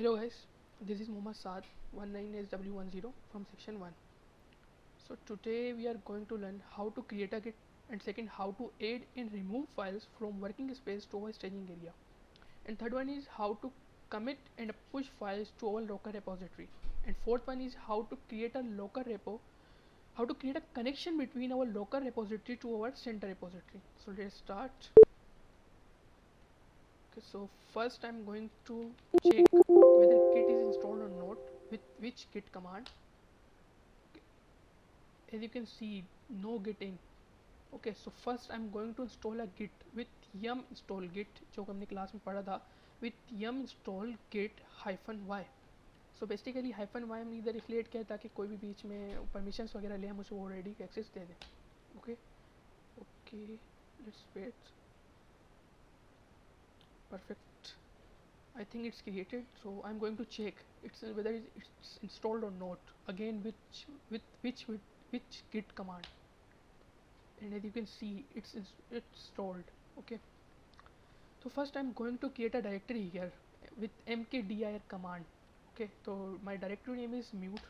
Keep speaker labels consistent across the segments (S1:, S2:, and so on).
S1: Hello guys, this is Mohammad Saad 19SW10 from section 1. So today we are going to learn how to create a Git, and second how to add and remove files from working space to our staging area, and third one is how to commit and push files to our local repository, and fourth one is how to create a local repo, how to create a connection between our local repository to our center repository. So let's start. Okay, so first I'm going to check whether git is installed or not with which git command. As you can see, no git in. Okay, so first I'm going to install a git with yum install git, जो हमने class में पढ़ा था, with yum install git -y. So basically -y हमने इधर इसलिए किया ताकि कोई भी बीच में परमिशंस वगैरह ले हम उसे ऑलरेडी एक्सेस दे दें. Okay, okay, let's wait. Perfect. I think it's created, so I'm going to check whether it's installed or not. Again, which git command, and as you can see, it's installed. Okay. So first I'm going to create a directory here with mkdir command. Okay. So my directory name is mute.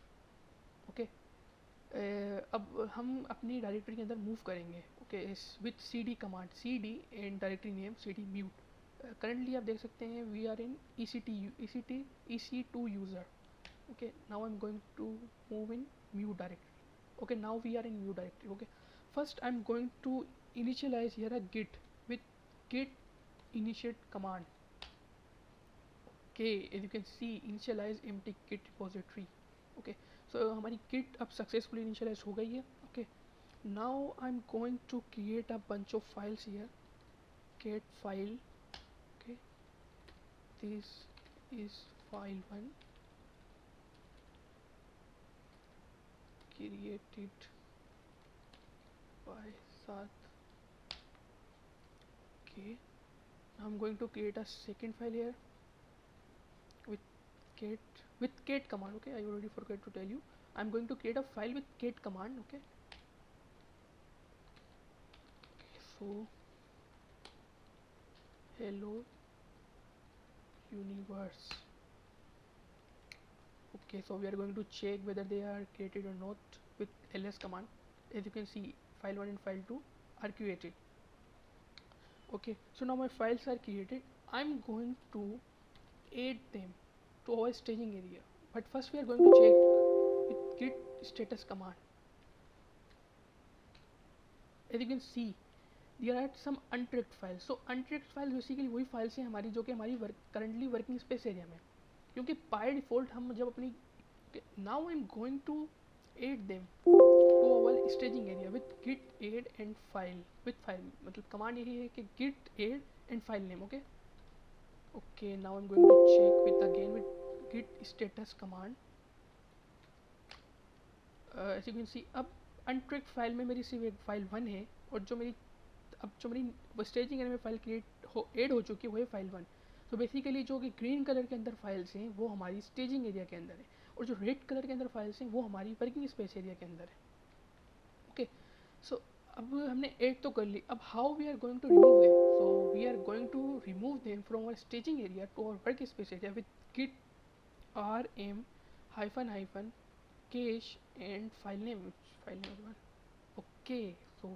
S1: Okay. अब हम अपनी directory के अंदर move करेंगे. Okay, with cd command, cd and directory name cd mute. Currently आप देख सकते हैं we are in EC2 user. Okay, now I'm going to move in mute directory. Okay, now we are in mute directory. Okay, first I'm going to initialize here a git with git initiate command. Okay, as you can see, initialize empty git repository. Okay, so हमारी git अब successfully initialize हो गई है. Okay, now I'm going to create a bunch of files here. Get file. Okay, this is file 1 created by Saad. Okay, I'm going to create a second file here with cat command. Okay, I already forgot to tell you, I'm going to create a file with cat command. Okay, so hello universe. Okay, so we are going to check whether they are created or not with ls command. As you can see, file 1 and file 2 are created. Okay, so now my files are created. I'm going to add them to our staging area, but first we are going to check with git status command. As you can see, there are some untracked files. So untracked files basically वही files हैं हमारी जो कि हमारी currently working space area में, क्योंकि by default हम जब अपनी now I'm going to add them to our staging area with git add and file. with file मतलब command यही है कि git add and file name. Okay, okay, now I'm going to check with git status command. as you can see, अब untracked file में मेरी सिर्फ एक file 1 है, और जो मेरी स्टेजिंग एरिया में फाइल ऐड हो चुकी है वो है फाइल 1. तो बेसिकली जो कि ग्रीन कलर के अंदर फाइल्स हैं वो हमारी स्टेजिंग एरिया के अंदर है, और जो रेड कलर के अंदर फाइल्स हैं वो हमारी वर्किंग स्पेस एरिया के अंदर है. ओके, सो अब हमने ऐड तो कर ली. अब how we are going to remove them. So we are going to remove them from our staging area to our work space area with git rm -- cache and file name 1. Okay, so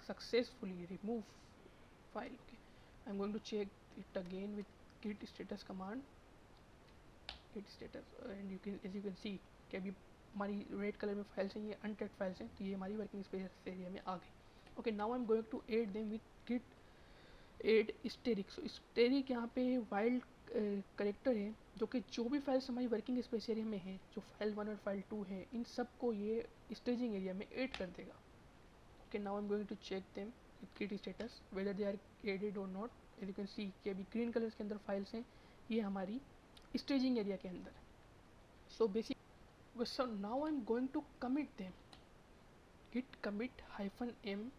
S1: successfully remove file. Okay, I'm going to check it again with git status command. Git status, and as you can see कि अभी हमारी red colour में files हैं, ये अनट्रैक्ड files हैं, तो ये हमारी वर्किंग स्पेस एरिया में आ गई. Okay, now I am going to add them with git add asterisk. So asterisk यहाँ पे वाइल्ड करेक्टर है, जो कि जो भी फाइल्स हमारी वर्किंग स्पेस एरिया में हैं, जो फाइल 1 और फाइल 2 हैं, इन सब को ये स्टेजिंग एरिया में ऐड कर देगा. Okay, now I am going to check them with git status whether they are added or not. As you can see कि अभी ग्रीन कलर्स के अंदर फाइल्स हैं, ये हमारी स्टेजिंग एरिया के अंदर. So basic, so now I'm going to commit them. Git commit -m.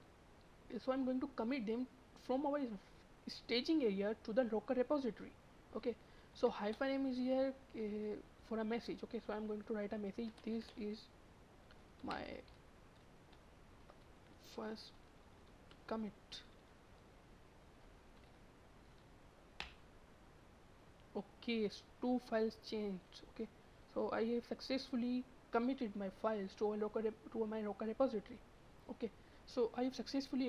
S1: So I'm going to commit them from our staging area to the local repository. Okay, so -m is here for a message. Okay, so I'm going to write a message. This is my first commit. case 2 files changed. Okay, so I have successfully committed my files to my Docker repository. Okay, so I have successfully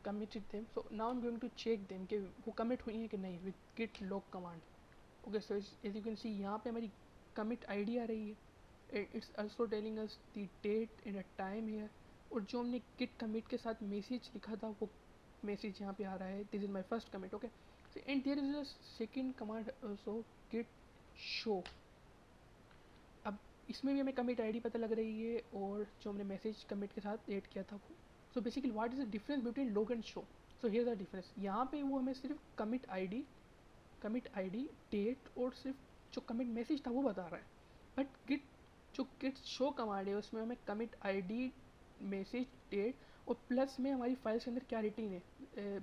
S1: committed them. So now I'm going to check them कि वो commit हुई हैं कि नहीं with git log command. Okay, so as you can see यहाँ पे हमारी commit ID आ रही है. It's also telling us the date and a time here. और जो हमने git commit के साथ message लिखा था वो message यहाँ पे आ रहा है. This is my first commit. Okay, so and there is a second command also, git show. अब इसमें भी हमें commit ID पता लग रही है और जो हमने message commit के साथ ऐड किया था वो. So basically what is the difference between log and show? So here's the difference. यहाँ पे वो हमें सिर्फ commit ID डेट और सिर्फ जो कमिट मैसेज था वो बता रहा है. बट git शो कमांड है उसमें हमें कमिट ID मैसेज डेट और प्लस में हमारी फाइल्स के अंदर क्या रिटीन है.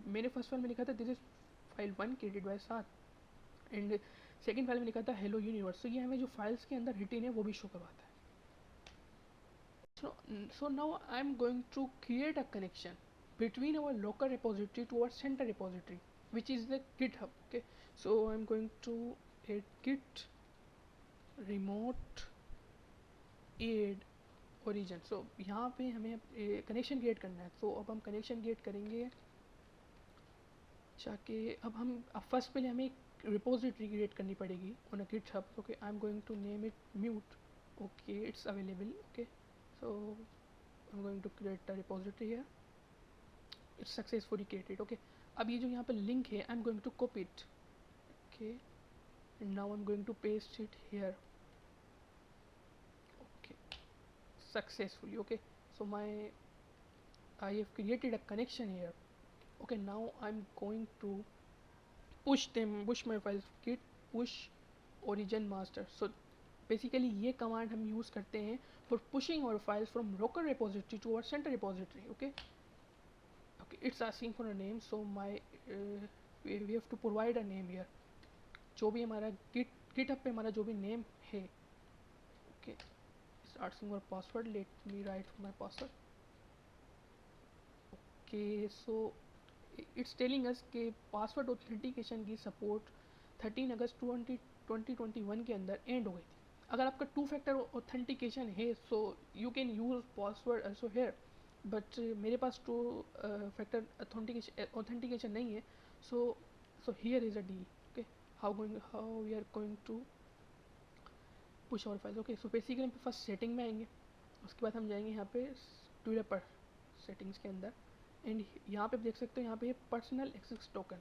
S1: मैंने फर्स्ट फाइल में लिखा था this is file 1 created by साथ एंड सेकेंड फाइल में लिखा था हेलो यूनिवर्स. तो ये हमें जो फाइल्स के अंदर रिटीन है वो भी शो करवाता है. So now I'm going to create a connection between our local repository to our center repository, which is the GitHub. Okay, so I'm going to add git remote add origin. So यहाँ पे हमें connection create करना है. तो अब हम connection create करेंगे जाके. अब हम फर्स्ट पहले हमें एक रिपोजिटरी क्रिएट करनी पड़ेगी on a GitHub. Okay, I am going to name it mute. Okay, it's available. Okay, so I'm going to create a repository here. It's successfully created. Okay, अब ये जो यहाँ पे link है I'm going to copy it. Okay, and now I'm going to paste it here. Okay, successfully. Okay, so I have created a connection here. Okay, now I'm going to push my files. Git push origin master. So basically ये command हम use करते हैं for pushing our files from local repository to our center repository. Okay, it's asking for a name. So we have to provide a name here. जो भी हमारा GitHub पे हमारा जो भी name है. Okay, it's asking for password. Let me write my password. Okay, so it's telling us कि password authentication की support 13 अगस्त 2021 के अंदर एंड हो गई थी. अगर आपका 2 फैक्टर ऑथेंटिकेशन है so you can use password also here. But मेरे पास 2 फैक्टर ऑथेंटिकेशन नहीं है. So here is a D. Okay, how we are going to push our files. Okay, so basically हम फर्स्ट सेटिंग में आएंगे. उसके बाद हम जाएंगे यहाँ पे डेवलपर सेटिंग्स के अंदर एंड यहाँ पे देख सकते हो यहाँ पे personal access token.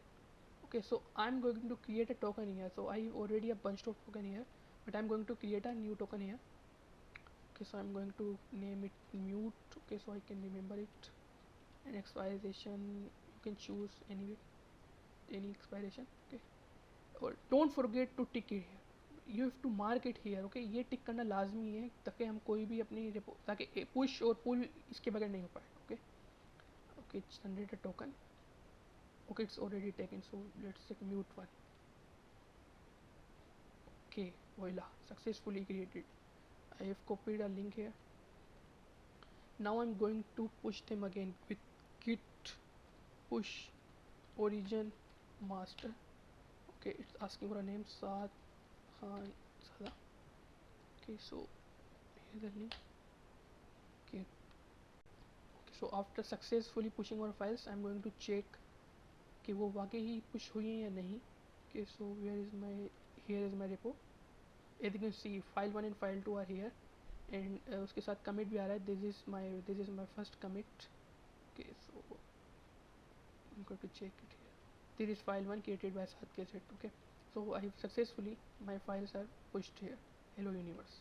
S1: Okay, so I'm going to create a token here. So I already a bunch of token here, but I'm going to create a new token here. Okay, so I'm going to name it mute. Okay, so I can remember it. And expiration you can choose any expiration. Okay, or don't forget to tick it here. You have to mark it here. Okay, ये टिक करना लाजमी है ताकि हम कोई भी अपनी ताकि पुश और पुल इसके बगैर नहीं हो पाए. Okay, okay, it's generate a token. Okay, it's already taken, so let's check mute one. Okay, voila, successfully created. I have copied a link here. Now I'm going to push them again with git push origin master. Okay, it's asking for a name Saad Khan Sada. Okay, so here's the link. Okay, so after successfully pushing our files I'm going to check कि वो वाकई ही push हुई हैं या नहीं. Okay, so here is my repo. As you can see file 1 and file 2 are here and उसके साथ commit भी आ रहा है. This is my first commit. Okay, so I'm going to check it here. This is file 1 created by Saad Keset. Okay, so I have successfully my files are pushed here. Hello universe.